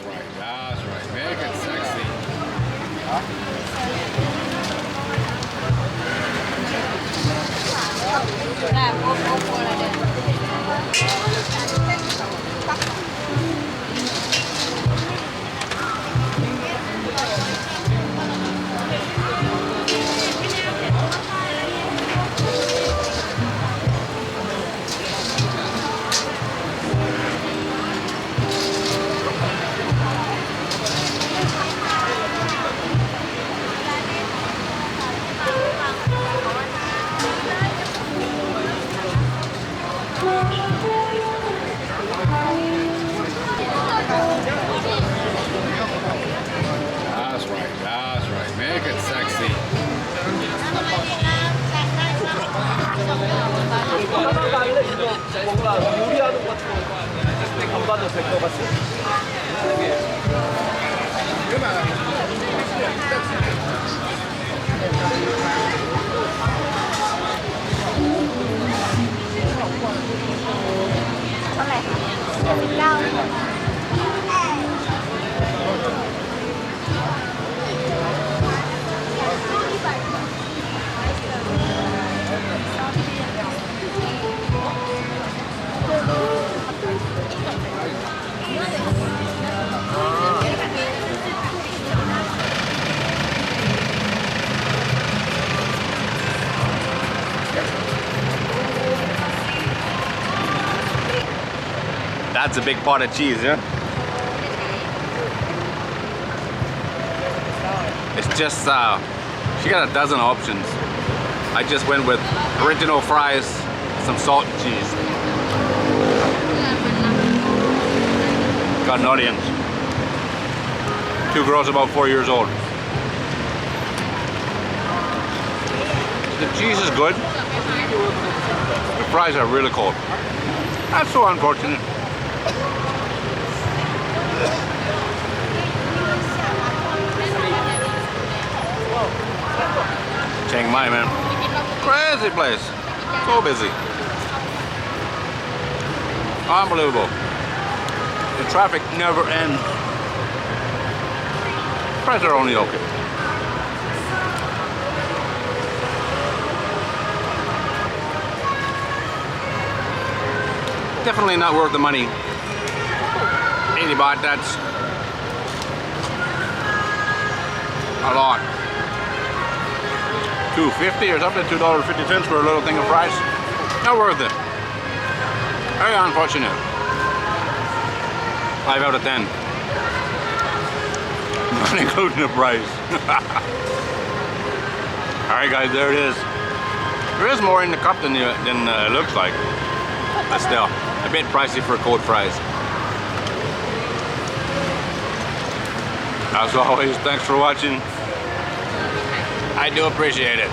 right. That's right. Make it sexy. That's right. That's right. Make it sexy. 뭔가 요리하는 것처럼 간봐도 될 것 같아요. That's a big pot of cheese, yeah? It's just, she got a dozen options. I just went with original fries, some salt and cheese. Got an audience. Two girls about 4 years old. The cheese is good. The fries are really cold. That's so unfortunate. Chiang Mai, man. Crazy place. So busy. Unbelievable. The traffic never ends. Prices are only okay. Definitely not worth the money. 80 baht, that's a lot. $2.50 or something, $2.50 for a little thing of fries. Not worth it. Very unfortunate. 5 out of 10. Not including the price. Alright guys, there it is. There is more in the cup than it looks like. But still, a bit pricey for cold fries. As always, thanks for watching. I do appreciate it.